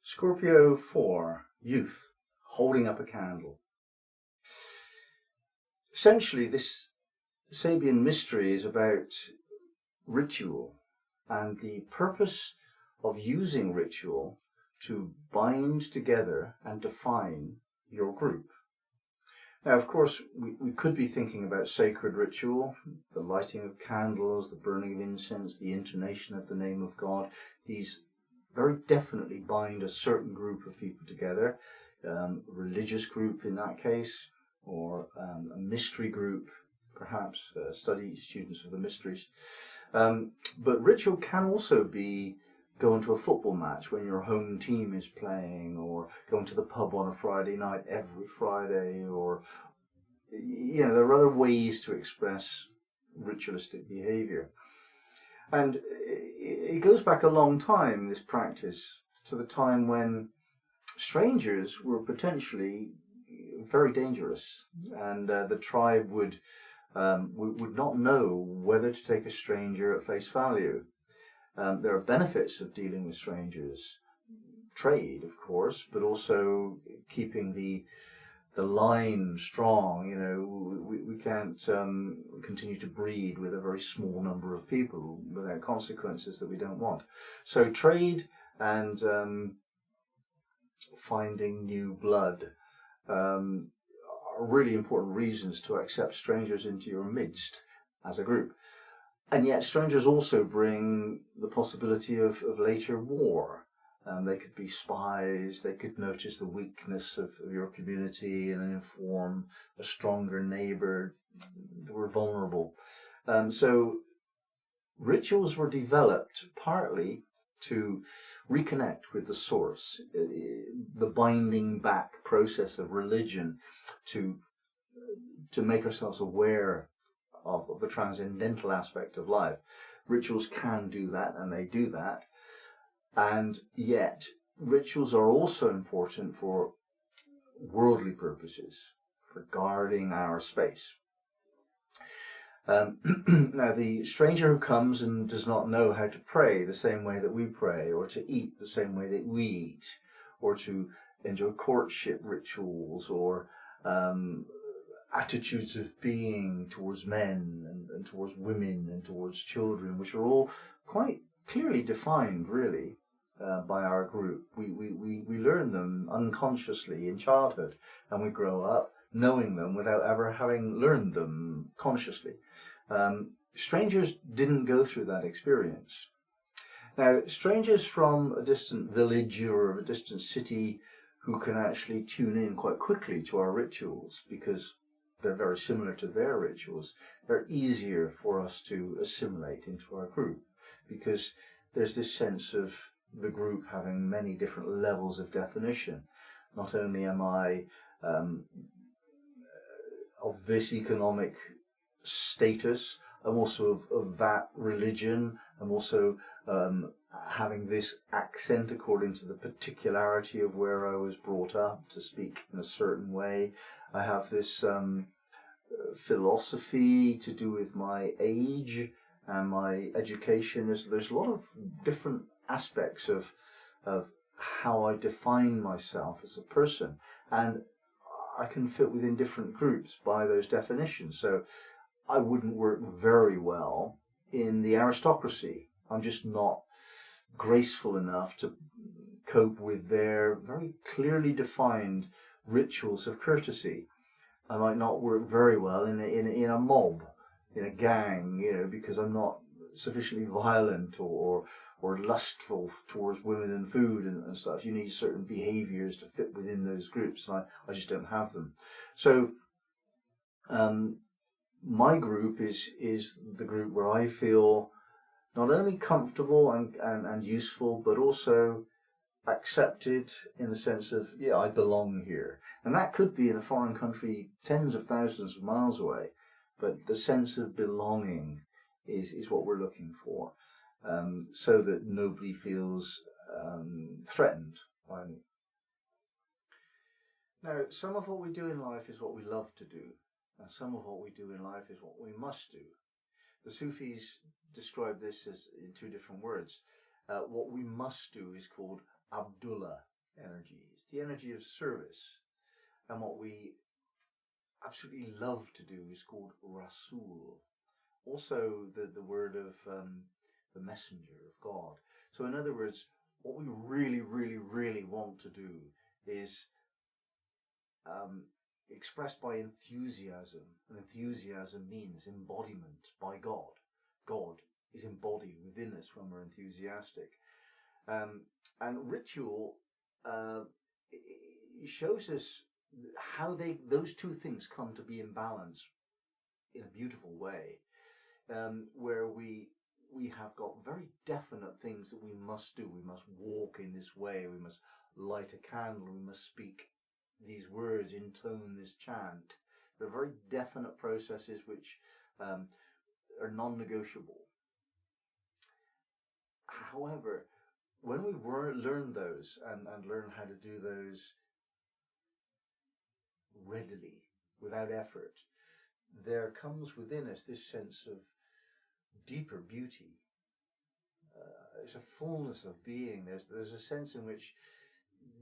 Scorpio 4, youth, holding up a candle. Essentially, this Sabian mystery is about ritual and the purpose of using ritual to bind together and define your group. Now, of course, we could be thinking about sacred ritual, the lighting of candles, the burning of incense, the intonation of the name of God. These very definitely bind a certain group of people together, a religious group in that case, or a mystery group, perhaps students of the mysteries. But ritual can also be going to a football match when your home team is playing, or going to the pub on a Friday night every Friday, or there are other ways to express ritualistic behaviour. And it goes back a long time, this practice, to the time when strangers were potentially very dangerous, and the tribe would not know whether to take a stranger at face value. There are benefits of dealing with strangers. Trade, of course, but also keeping the line strong. We can't continue to breed with a very small number of people without consequences that we don't want. So trade and finding new blood are really important reasons to accept strangers into your midst as a group. And yet strangers also bring the possibility of later war. They could be spies, they could notice the weakness of your community and inform a stronger neighbour that we're vulnerable. So rituals were developed partly to reconnect with the source, the binding back process of religion to make ourselves aware of the transcendental aspect of life. Rituals can do that, and they do that. And yet, rituals are also important for worldly purposes, for guarding our space. Now, the stranger who comes and does not know how to pray the same way that we pray, or to eat the same way that we eat, or to enjoy courtship rituals, or attitudes of being towards men and towards women and towards children, which are all quite clearly defined, really, by our group. We learn them unconsciously in childhood, and we grow up knowing them without ever having learned them consciously. Strangers didn't go through that experience. Now, strangers from a distant village or a distant city who can actually tune in quite quickly to our rituals because they're very similar to their rituals, they're easier for us to assimilate into our group because there's this sense of the group having many different levels of definition. Not only am I of this economic status, I'm also of that religion, I'm also having this accent according to the particularity of where I was brought up to speak in a certain way. I have this philosophy to do with my age and my education. There's a lot of different aspects of how I define myself as a person, and I can fit within different groups by those definitions. So I wouldn't work very well in the aristocracy. I'm just not graceful enough to cope with their very clearly defined rituals of courtesy. I might not work very well in a mob, in a gang, because I'm not sufficiently violent or lustful towards women and food and stuff. You need certain behaviours to fit within those groups, and I just don't have them. So my group is the group where I feel not only comfortable and useful, but also accepted in the sense of, I belong here. And that could be in a foreign country tens of thousands of miles away, but the sense of belonging is what we're looking for, so that nobody feels threatened by me. Now, some of what we do in life is what we love to do, and some of what we do in life is what we must do. The Sufis describe this as in two different words. What we must do is called Abdullah, energy. It's the energy of service. And what we absolutely love to do is called Rasul. Also the word of the messenger of God. So in other words, what we really, really, really want to do is expressed by enthusiasm. And enthusiasm means embodiment by God. God is embodied within us when we're enthusiastic. And ritual it shows us how those two things come to be in balance in a beautiful way, where we have got very definite things that we must do. We must walk in this way. We must light a candle. We must speak these words, intone this chant. There are very definite processes which are non-negotiable. However, when we learn those and learn how to do those readily, without effort, there comes within us this sense of deeper beauty. It's a fullness of being. There's a sense in which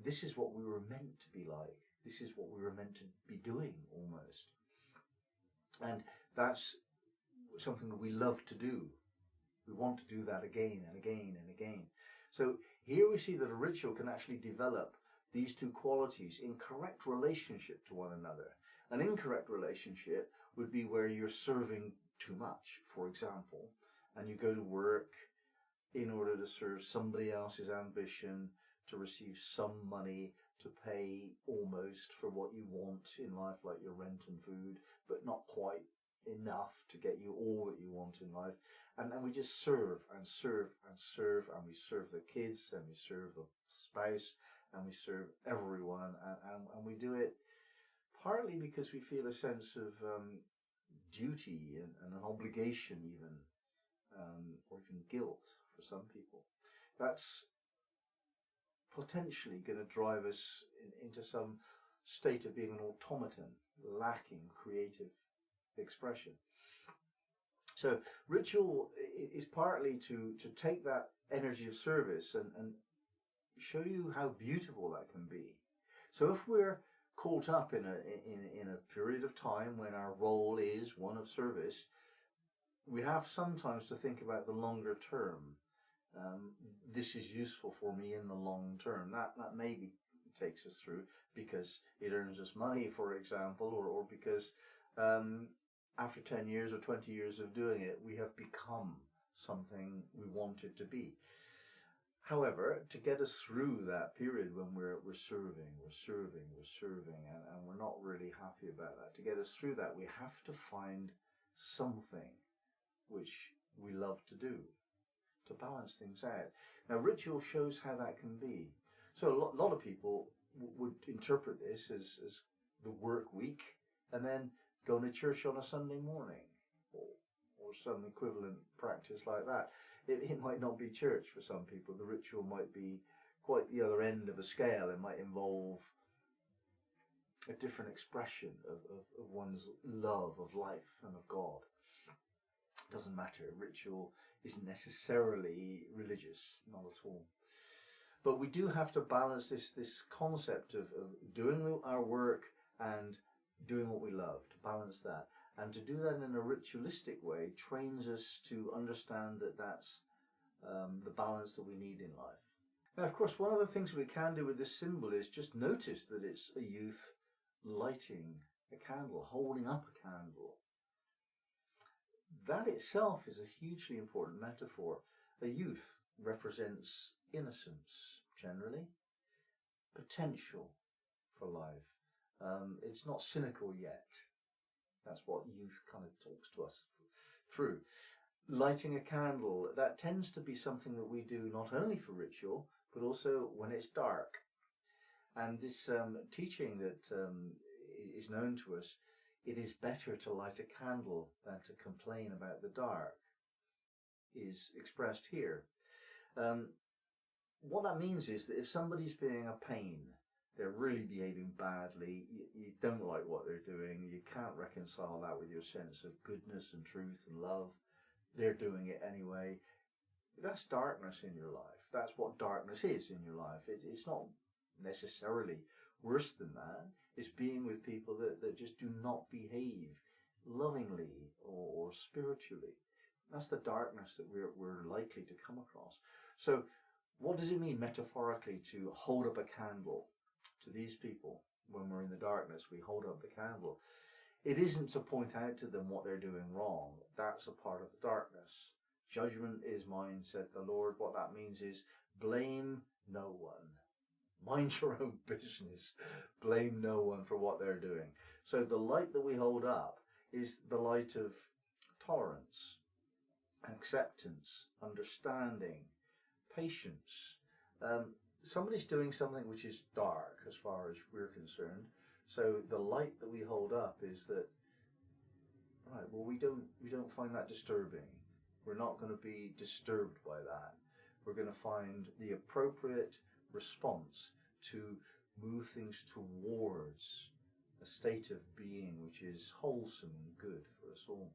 this is what we were meant to be like. This is what we were meant to be doing, almost. And that's something that we love to do. We want to do that again and again and again. So here we see that a ritual can actually develop these two qualities in correct relationship to one another. An incorrect relationship would be where you're serving too much, for example, and you go to work in order to serve somebody else's ambition, to receive some money, to pay almost for what you want in life, like your rent and food, but not quite enough to get you all that you want in life. And we just serve and serve and serve, and we serve the kids, and we serve the spouse, and we serve everyone, and we do it partly because we feel a sense of duty and an obligation even, or even guilt for some people. That's potentially going to drive us into some state of being an automaton, lacking creative expression. So ritual is partly to take that energy of service and show you how beautiful that can be. So if we're caught up in a period of time when our role is one of service, we have sometimes to think about the longer term. This is useful for me in the long term. That maybe takes us through because it earns us money, for example, or because after 10 years or 20 years of doing it, we have become something we wanted to be. However, to get us through that period when we're serving, and we're not really happy about that, to get us through that, we have to find something which we love to do to balance things out. Now, ritual shows how that can be. So a lot of people would interpret this as the work week and then going to church on a Sunday morning or some equivalent practice like that. It might not be church for some people. The ritual might be quite the other end of a scale. It might involve a different expression of one's love of life and of God. It doesn't matter. Ritual isn't necessarily religious, not at all. But we do have to balance this concept of doing our work and doing what we love, to balance that. And to do that in a ritualistic way trains us to understand that that's the balance that we need in life. Now, of course, one of the things we can do with this symbol is just notice that it's a youth lighting a candle, holding up a candle. That itself is a hugely important metaphor. A youth represents innocence, generally, potential for life. It's not cynical yet. That's what youth kind of talks to us through. Lighting a candle, that tends to be something that we do not only for ritual, but also when it's dark. And this teaching that is known to us, it is better to light a candle than to complain about the dark, is expressed here. What that means is that if somebody's being a pain, they're really behaving badly, you don't like what they're doing, you can't reconcile that with your sense of goodness and truth and love, they're doing it anyway. That's darkness in your life. That's what darkness is in your life. It's not necessarily worse than that. It's being with people that just do not behave lovingly or spiritually. That's the darkness that we're likely to come across. So what does it mean metaphorically to hold up a candle to these people? When we're in the darkness, we hold up the candle. It isn't to point out to them what they're doing wrong. That's a part of the darkness. Judgment is mine, said the Lord. What that means is blame no one. Mind your own business. Blame no one for what they're doing. So the light that we hold up is the light of tolerance, acceptance, understanding, patience. Somebody's doing something which is dark as far as we're concerned. So the light that we hold up is that, right, well, we don't find that disturbing. We're not going to be disturbed by that. We're going to find the appropriate response to move things towards a state of being which is wholesome and good for us all.